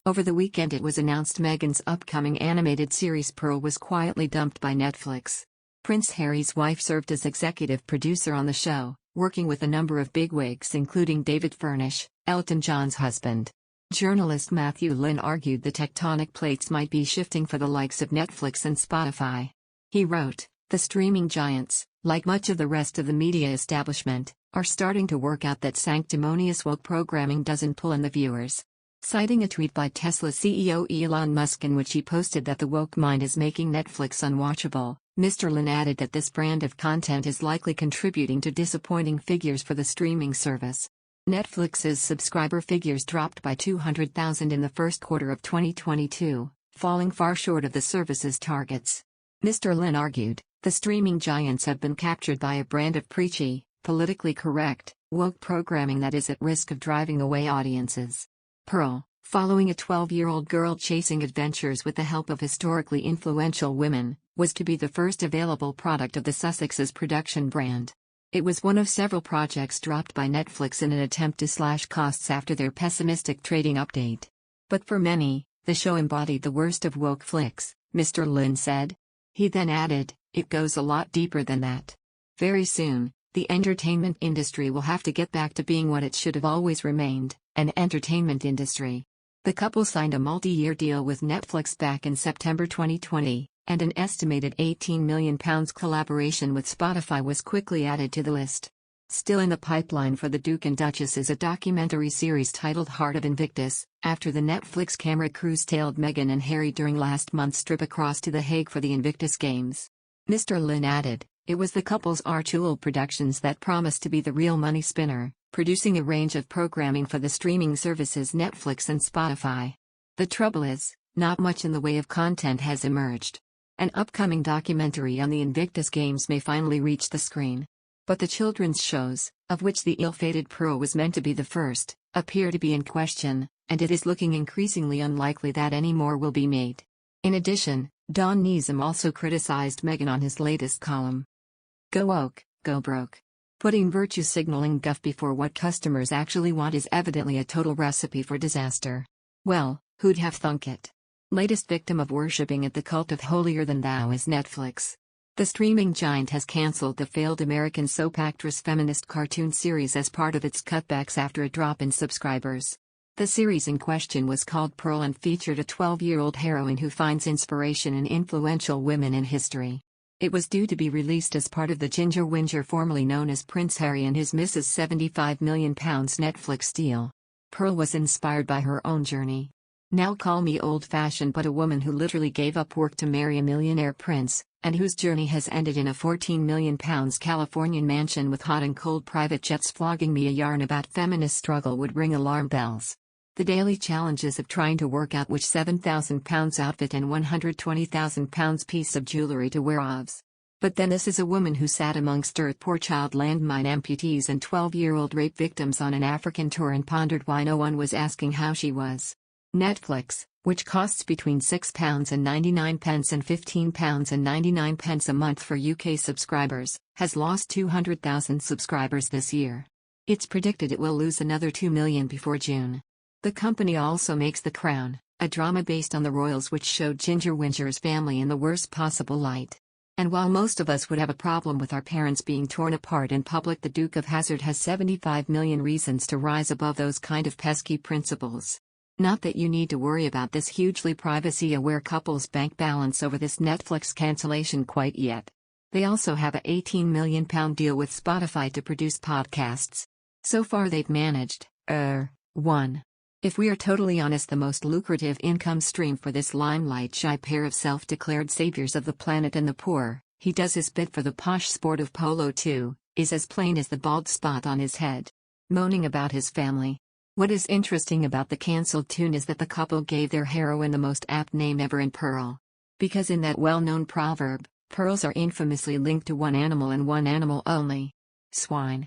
Over the weekend it was announced Meghan's upcoming animated series Pearl was quietly dumped by Netflix. Prince Harry's wife served as executive producer on the show, working with a number of bigwigs including David Furnish, Elton John's husband. Journalist Matthew Lynn argued the tectonic plates might be shifting for the likes of Netflix and Spotify. He wrote, "The streaming giants, like much of the rest of the media establishment, are starting to work out that sanctimonious woke programming doesn't pull in the viewers." Citing a tweet by Tesla CEO Elon Musk in which he posted that the woke mind is making Netflix unwatchable, Mr. Lynn added that this brand of content is likely contributing to disappointing figures for the streaming service. Netflix's subscriber figures dropped by 200,000 in the first quarter of 2022, falling far short of the service's targets. Mr. Lynn argued, "The streaming giants have been captured by a brand of preachy, politically correct, woke programming that is at risk of driving away audiences." Pearl, following a 12-year-old girl chasing adventures with the help of historically influential women, was to be the first available product of the Sussex's production brand. It was one of several projects dropped by Netflix in an attempt to slash costs after their pessimistic trading update. But for many, the show embodied the worst of woke flicks, Mr. Lynn said. He then added, "It goes a lot deeper than that. Very soon, the entertainment industry will have to get back to being what it should have always remained, an entertainment industry." The couple signed a multi-year deal with Netflix back in September 2020, and an estimated £18 million collaboration with Spotify was quickly added to the list. Still in the pipeline for the Duke and Duchess is a documentary series titled Heart of Invictus, after the Netflix camera crews tailed Meghan and Harry during last month's trip across to The Hague for the Invictus Games. Mr. Lynn added, "It was the couple's Archewell Productions that promised to be the real money spinner, producing a range of programming for the streaming services Netflix and Spotify. The trouble is, not much in the way of content has emerged. An upcoming documentary on the Invictus Games may finally reach the screen. But the children's shows, of which the ill-fated Pearl was meant to be the first, appear to be in question, and it is looking increasingly unlikely that any more will be made." In addition, Don Nizam also criticized Meghan on his latest column. "Go woke, go broke. Putting virtue signaling guff before what customers actually want is evidently a total recipe for disaster. Well, who'd have thunk it?" Latest victim of worshipping at the cult of holier-than-thou is Netflix. The streaming giant has cancelled the failed American soap actress feminist cartoon series as part of its cutbacks after a drop in subscribers. The series in question was called Pearl and featured a 12-year-old heroine who finds inspiration in influential women in history. It was due to be released as part of the Ginger Whinger formerly known as Prince Harry and his Mrs. £75 million Netflix deal. Pearl was inspired by her own journey. Now call me old-fashioned, but a woman who literally gave up work to marry a millionaire prince, and whose journey has ended in a £14 million Californian mansion with hot and cold private jets flogging me a yarn about feminist struggle would ring alarm bells. The daily challenges of trying to work out which £7,000 outfit and £120,000 piece of jewelry to wear ofs. But then this is a woman who sat amongst dirt poor child landmine amputees and 12-year-old rape victims on an African tour and pondered why no one was asking how she was. Netflix, which costs between £6.99 and £15.99 a month for UK subscribers, has lost 200,000 subscribers this year. It's predicted it will lose another 2 million before June. The company also makes The Crown, a drama based on the royals which showed Ginger Whinger's family in the worst possible light. And while most of us would have a problem with our parents being torn apart in public, the Duke of Hazzard has 75 million reasons to rise above those kind of pesky principles. Not that you need to worry about this hugely privacy-aware couple's bank balance over this Netflix cancellation quite yet. They also have a £18 million deal with Spotify to produce podcasts. So far they've managed, 1. If we are totally honest, the most lucrative income stream for this limelight-shy pair of self-declared saviors of the planet and the poor, he does his bit for the posh sport of polo too, is as plain as the bald spot on his head. Moaning about his family. What is interesting about the cancelled tune is that the couple gave their heroine the most apt name ever in Pearl. Because in that well-known proverb, pearls are infamously linked to one animal and one animal only. Swine.